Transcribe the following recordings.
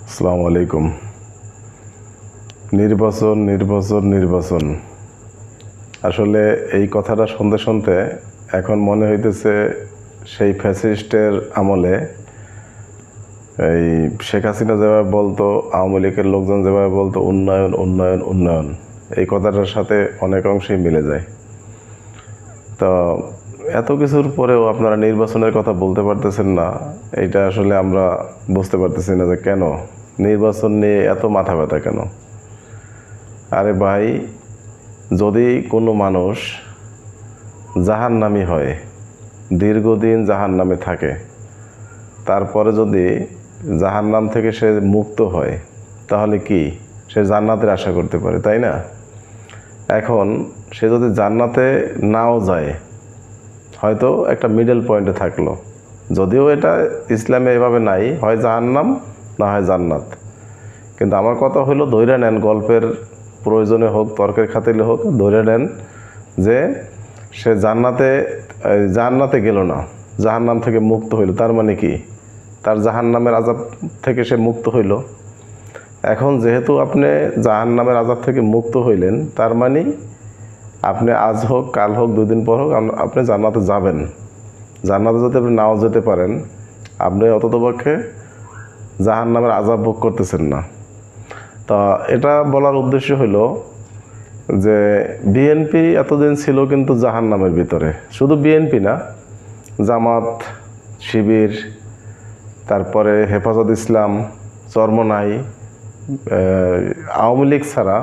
আসসালামু আলাইকুম। নির্বাচন নির্বাচন নির্বাচন, আসলে এই কথাটা শুনতে শুনতে এখন মনে হইতেছে সেই ফ্যাসিস্টের আমলে এই শেখ হাসিনা যেভাবে বলতো, আওয়ামী লীগের লোকজন যেভাবে বলতো উন্নয়ন উন্নয়ন উন্নয়ন, এই কথাটার সাথে অনেক অংশেই মিলে যায়। তো এত কিছুর পরেও আপনারা নির্বাচনের কথা বলতে পারতেছেন না, এইটা আসলে আমরা বুঝতে পারতেছি না যে কেন নির্বাচন নিয়ে এত মাথা ব্যথা কেন। আরে ভাই, যদি কোনো মানুষ জাহান্নামী হয়, দীর্ঘদিন জাহান্নামে থাকে, তারপরে যদি জাহান্নাম থেকে সে মুক্ত হয়, তাহলে কি সে জান্নাতের আশা করতে পারে, তাই না? এখন সে যদি জান্নাতে নাও যায়, হয়তো একটা মিডল পয়েন্টে থাকলো, যদিও এটা ইসলামে এভাবে নাই, হয় জাহান্নাম না হয় জান্নাত। কিন্তু আমার কথা হলো, ধরে নেন, গল্পের প্রয়োজনে হোক, তর্কের খাতিরে হোক, ধরে নেন যে সে জান্নাতে গেল না, জাহান্নাম থেকে মুক্ত হইল। তার মানে কি? তার জাহান্নামের আযাব থেকে সে মুক্ত হইল। এখন যেহেতু আপনি জাহান্নামের আযাব থেকে মুক্ত হইলেন, তার মানে আপনি আজ হোক, কাল হোক, 2 দিন পর হোক, আপনি জান্নাতে যাবেন। জান্নাতে যদি আপনি নাও যেতে পারেন, আপনি অন্ততপক্ষে জাহান্নামের আযাব ভোগ করতেছেন না। তা এটা বলার উদ্দেশ্য হলো যে বিএনপি এতদিন ছিল কিন্তু জাহান্নামের ভিতরে। শুধু বিএনপি না, জামাত, শিবির, তারপরে হেফাজত ইসলাম, চরমনাই, আওয়ামী লীগ ছাড়া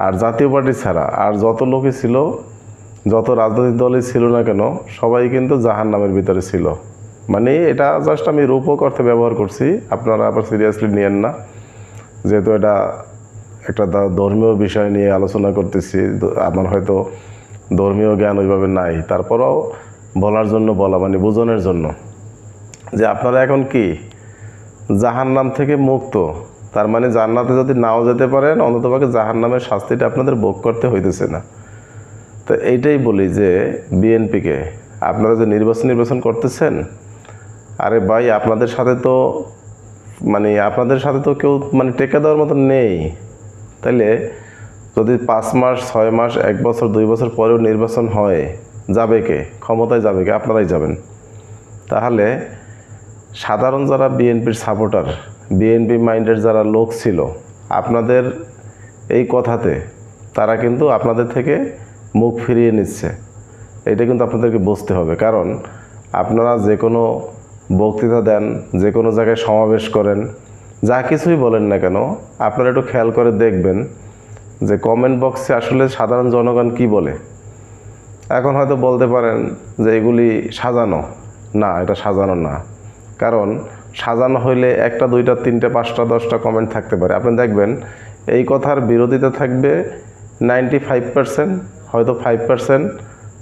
আর জাতীয় পার্টি ছাড়া আর যত লোকই ছিল, যত রাজনৈতিক দলই ছিল না কেন, সবাই কিন্তু জাহান্নামের ভিতরে ছিল। মানে এটা জাস্ট আমি রূপক অর্থে ব্যবহার করছি, আপনারা আবার সিরিয়াসলি নিয়েন না, যেহেতু এটা একটা ধর্মীয় বিষয় নিয়ে আলোচনা করতেছি। আমার হয়তো ধর্মীয় জ্ঞান ওইভাবে নাই, তারপরেও বলার জন্য বলা, মানে বোঝানোর জন্য যে আপনারা এখন কি জাহান্নাম থেকে মুক্ত, তার মানে জান্নাতে যদি নাও যেতে পারেন, অন্ততপক্ষে জাহান্নামের শাস্তিটা আপনাদের ভোগ করতে হইতেছে না। তো এইটাই বলি যে বিএনপিকে, আপনারা যে নির্বাচন করতেছেন, আরে ভাই, আপনাদের সাথে তো কেউ টেকা দেওয়ার মতো নেই। তাইলে যদি 5 মাস, 6 মাস, 1 বছর, 2 বছর পরেও নির্বাচন হয়, যাবে কে? ক্ষমতায় যাবে কে? আপনারাই যাবেন। তাহলে সাধারণ যারা বিএনপির সাপোর্টার, বিএনপি মাইন্ডের যারা লোক ছিল, আপনাদের এই কথাতে তারা কিন্তু আপনাদের থেকে মুখ ফিরিয়ে নিচ্ছে। এটা কিন্তু আপনাদেরকে বুঝতে হবে। কারণ আপনারা যে কোনো বক্তৃতা দেন, যে কোনো জায়গায় সমাবেশ করেন, যা কিছুই বলেন না কেন, আপনারা একটু খেয়াল করে দেখবেন যে কমেন্ট বক্সে আসলে সাধারণ জনগণ কি বলে। এখন হয়তো বলতে পারেন যে এগুলি সাজানো। না, এটা সাজানো না। কারণ সাজানো হইলে 1টা 2টা 3টা 5টা 10টা কমেন্ট থাকতে পারে। আপনি দেখবেন এই কথার বিরোধিতা থাকবে 95%, হয়তো 5%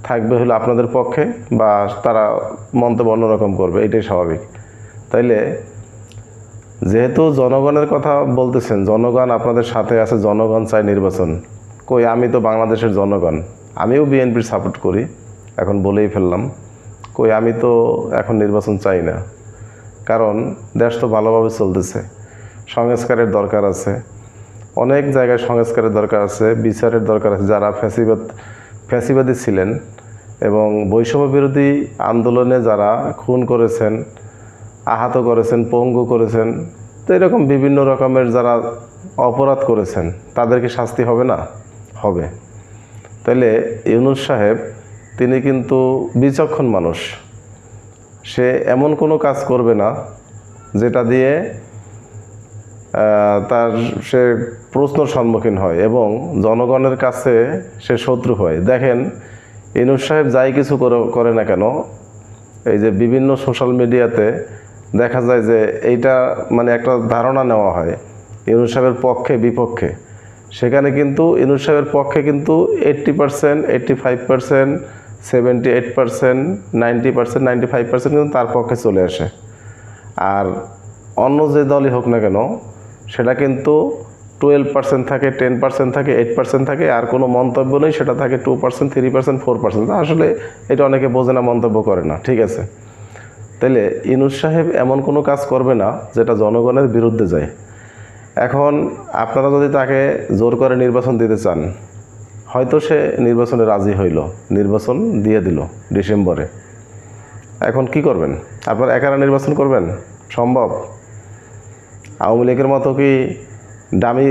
থাকবে হলো আপনাদের পক্ষে, বা তারা মন্তব্য অন্যরকম করবে, এটাই স্বাভাবিক। তাইলে যেহেতু জনগণের কথা বলতেছেন, জনগণ আপনাদের সাথে আছে, জনগণ চায় নির্বাচন। কই, আমি তো বাংলাদেশের জনগণ, আমিও বিএনপির সাপোর্ট করি, এখন বলেই ফেললাম। কই, আমি তো এখন নির্বাচন চাই না, কারণ দেশ তো ভালোভাবে চলতেছে। সংস্কারের দরকার আছে, অনেক জায়গায় সংস্কারের দরকার আছে, বিচারের দরকার আছে। যারা ফ্যাসিবাদী ছিলেন এবং বৈষম্য বিরোধী আন্দোলনে যারা খুন করেছেন, আহত করেছেন, পঙ্গু করেছেন, তো এরকম বিভিন্ন রকমের যারা অপরাধ করেছেন, তাদেরকে শাস্তি হবে না? হবে। তাইলে ইউনূস সাহেব, তিনি কিন্তু বিচক্ষণ মানুষ। সে এমন কোনো কাজ করবে না যেটা দিয়ে সে প্রশ্নর সম্মুখীন হয় এবং জনগণের কাছে সে শত্রু হয়। দেখেন, ইউনূস সাহেব যাই কিছু করে না কেন, এই যে বিভিন্ন সোশ্যাল মিডিয়াতে দেখা যায় যে এইটা একটা ধারণা নেওয়া হয় ইউনূস সাহেবের পক্ষে বিপক্ষে। সেখানে কিন্তু ইউনূস সাহেবের পক্ষে কিন্তু 80%, 85%, 78%, 90%, 95% কিন্তু তার পক্ষে চলে আসে। আর অন্য যে দলই হোক না কেন, সেটা কিন্তু 12% থাকে, 10% থাকে, 8% থাকে, আর কোনো মন্তব্য নেই, সেটা থাকে 2%, 3%, 4%। আসলে এটা অনেকে বোঝে না, মন্তব্য করে না, ঠিক আছে। তাইলে ইউনূস সাহেব এমন কোনো কাজ করবে না যেটা জনগণের বিরুদ্ধে যায়। এখন আপনারা যদি তাকে জোর করে নির্বাচন দিতে চান, হয়তো সে নির্বাচনে রাজি হইল, নির্বাচন দিয়ে দিল ডিসেম্বরে। এখন কি করবেন? আপনারা একারা নির্বাচন করবেন? সম্ভব? আওয়ামী লীগের মতো কি দামি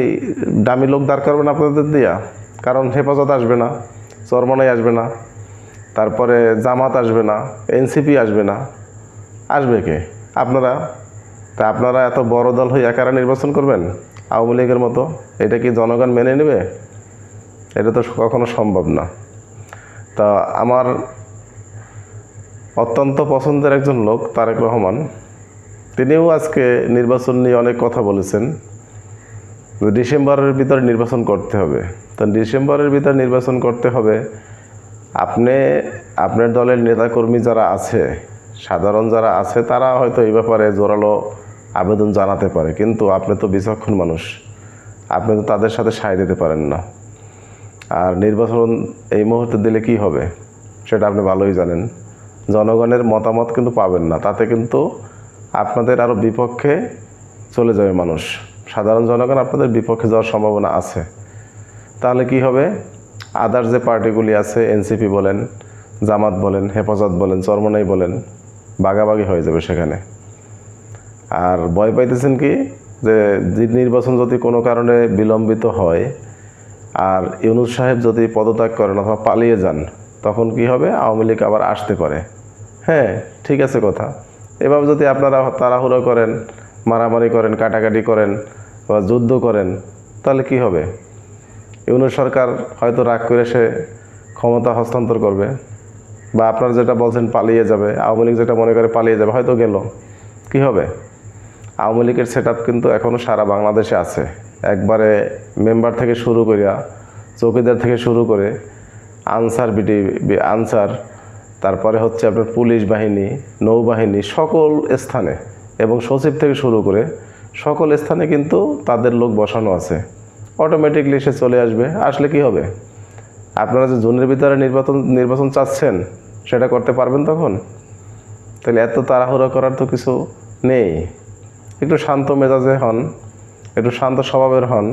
দামি লোক দাঁড় করবেন আপনাদের দিয়া? কারণ হেফাজত আসবে না, চরমনাই আসবে না, তারপরে জামাত আসবে না, এনসিপি আসবে না, আসবে কে? আপনারা। তা আপনারা এত বড় দল হয়ে একারা নির্বাচন করবেন আওয়ামী লীগের মতো? এটা কি জনগণ মেনে নেবে? এটা তো কখনো সম্ভব না। তা আমার অত্যন্ত পছন্দের একজন লোক তারেক রহমান, তিনিও আজকে নির্বাচন নিয়ে অনেক কথা বলেছেন। ডিসেম্বরের ভিতরে নির্বাচন করতে হবে। তো ডিসেম্বরের ভিতরে নির্বাচন করতে হবে। আপনার দলের নেতাকর্মী যারা আছে, সাধারণ যারা আছে, তারা হয়তো এই ব্যাপারে জোরালো আবেদন জানাতে পারে, কিন্তু আপনি তো বিচক্ষণ মানুষ, আপনি তো তাদের সাথে সায় দিতে পারেন না। আর নির্বাচন এই মুহূর্তে দিলে কি হবে সেটা আপনি ভালোই জানেন। জনগণের মতামত কিন্তু পাবেন না, তাতে কিন্তু আপনাদের আরও বিপক্ষে চলে যাবে মানুষ। সাধারণ জনগণ আপনাদের বিপক্ষে যাওয়ার সম্ভাবনা আছে। তাহলে কি হবে? আদার্স যে পার্টিগুলি আছে, এনসিপি বলেন, জামাত বলেন, হেফাজত বলেন, চরমনাই বলেন, বাগাবাগি হয়ে যাবে সেখানে। আর ভয় পাইতেছেন কি যে নির্বাচন যদি কোনো কারণে বিলম্বিত হয় আর ইউনূস সাহেব যদি পদত্যাগ করেন অথবা পালিয়ে যান, তখন কি হবে? আওয়ামী লীগ আবার আসতে পারে। হ্যাঁ, ঠিক আছে কথা। এভাবে যদি আপনারা তাড়াহুড়ো করেন, মারামারি করেন, কাটাকাটি করেন বা যুদ্ধ করেন, তাহলে কি হবে? ইউনূস সরকার হয়তো রাগ করে সে ক্ষমতা হস্তান্তর করবে, বা আপনারা যেটা বলছেন পালিয়ে যাবে, আওয়ামী লীগ যেটা মনে করে পালিয়ে যাবে, হয়তো গেল। কি হবে? আওয়ামী লীগের সেট আপ কিন্তু এখনও সারা বাংলাদেশে আছে। একবারে মেম্বার থেকে শুরু করিয়া, চৌকিদার থেকে শুরু করে আনসার, আনসার, তারপরে হচ্ছে আপনার পুলিশ বাহিনী, নৌবাহিনী, সকল স্থানে, এবং সচিব থেকে শুরু করে সকল স্থানে কিন্তু তাদের লোক বসানো আছে। অটোমেটিকলি সে চলে আসবে। আসলে কি হবে? আপনারা যে জুনের ভিতরে নির্বাচন চাচ্ছেন সেটা করতে পারবেন তখন? তাহলে এত তাড়াহুড়ো করার তো কিছু নেই। একটু শান্ত মেজাজে হন, একটু শান্ত স্বভাবের হন,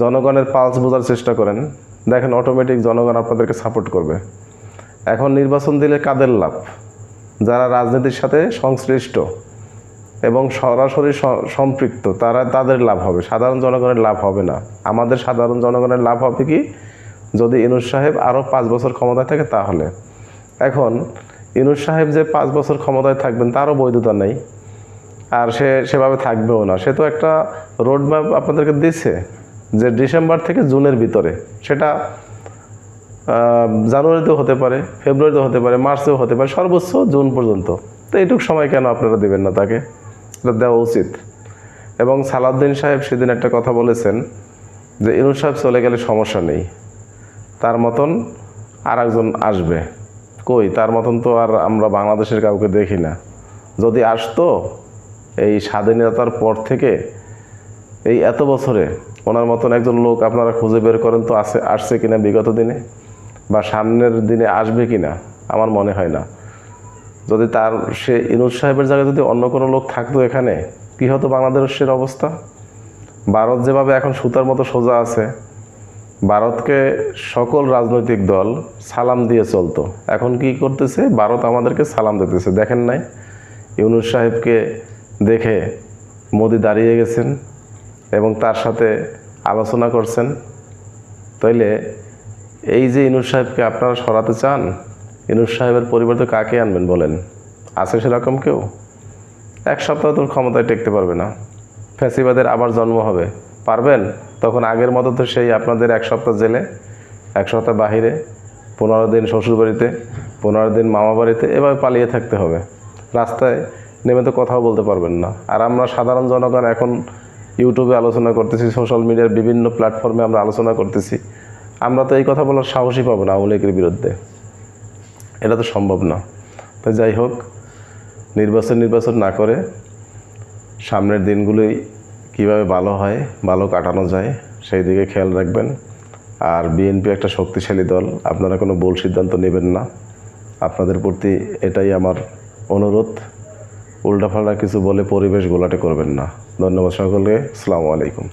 জনগণের পালস বোঝার চেষ্টা করেন। দেখেন অটোমেটিক জনগণ আপনাদেরকে সাপোর্ট করবে। এখন নির্বাচন দিলে কাদের লাভ? যারা রাজনীতির সাথে সংশ্লিষ্ট এবং সরাসরি সম্পৃক্ত, তাদের লাভ হবে, সাধারণ জনগণের লাভ হবে না। আমাদের সাধারণ জনগণের লাভ হবে কি? যদি ইউনূস সাহেব আরও 5 বছর ক্ষমতায় থাকে তাহলে। এখন ইউনূস সাহেব যে 5 বছর ক্ষমতায় থাকবেন তারও বৈধতা নেই, আর সেভাবে থাকবেও না। সে তো একটা রোড ম্যাপ আপনাদেরকে দিচ্ছে যে ডিসেম্বর থেকে জুনের ভিতরে, সেটা জানুয়ারিতেও হতে পারে, ফেব্রুয়ারিতেও হতে পারে, মার্চেও হতে পারে, সর্বোচ্চ জুন পর্যন্ত। তো এইটুকু সময় কেন আপনারা দেবেন না তাকে? এটা দেওয়া উচিত। এবং সালাউদ্দিন সাহেব সেদিন একটা কথা বলেছেন যে ইউনূস সাহেব চলে গেলে সমস্যা নেই, তার মতন আর একজন আসবে। কই, তার মতন তো আর আমরা বাংলাদেশের কাউকে দেখি না। যদি আসতো এই স্বাধীনতার পর থেকে এই এত বছরে, ওনার মতন একজন লোক আপনারা খুঁজে বের করেন তো আসছে কিনা বিগত দিনে, বা সামনের দিনে আসবে কিনা? আমার মনে হয় না। যদি সে ইউনূস সাহেবের জায়গায় যদি অন্য কোনো লোক থাকতো এখানে, কি হতো বাংলাদেশের অবস্থা? ভারত যেভাবে এখন সুতার মতো সোজা আছে, ভারতকে সকল রাজনৈতিক দল সালাম দিয়ে চলতো, এখন কি করতেছে? ভারত আমাদেরকে সালাম দিতেছে। দেখেন নাই? ইউনূস সাহেবকে দেখে মোদি দাঁড়িয়ে গেছেন এবং তার সাথে আলোচনা করছেন। তাইলে এই যে ইউনূস সাহেবকে আপনারা সরাতে চান, ইউনূস সাহেবের পরিবর্তে কাকে আনবেন বলেন? আছে সেরকম কেউ? 1 সপ্তাহ তো ক্ষমতায় টেকতে পারবে না। ফ্যাসিবাদের আবার জন্ম হবে। পারবেন? তখন আগের মতো তো সেই আপনাদের 1 সপ্তাহ জেলে, 1 সপ্তাহ বাহিরে, 15 দিন শ্বশুরবাড়িতে, 15 দিন মামা বাড়িতে, এভাবে পালিয়ে থাকতে হবে। রাস্তায় নেমে তো কথাও বলতে পারবেন না। আর আমরা সাধারণ জনগণ এখন ইউটিউবে আলোচনা করতেছি, সোশ্যাল মিডিয়ার বিভিন্ন প্ল্যাটফর্মে আমরা আলোচনা করতেছি, আমরা তো এই কথা বলার সাহসই পাবো না আওয়ামী লীগের বিরুদ্ধে। এটা তো সম্ভব না। তো যাই হোক, নির্বাচন না করে সামনের দিনগুলোই কিভাবে ভালো হয়, ভালো কাটানো যায় সেই দিকে খেয়াল রাখবেন। আর বিএনপি একটা শক্তিশালী দল, আপনারা কোনো ভুল সিদ্ধান্ত নেবেন না। আপনাদের প্রতি এটাই আমার অনুরোধ, উল্টাপাল্টা কিছু বলে পরিবেশ গোলাটে করবেন না। ধন্যবাদ সকলকে। আসসালামু আলাইকুম।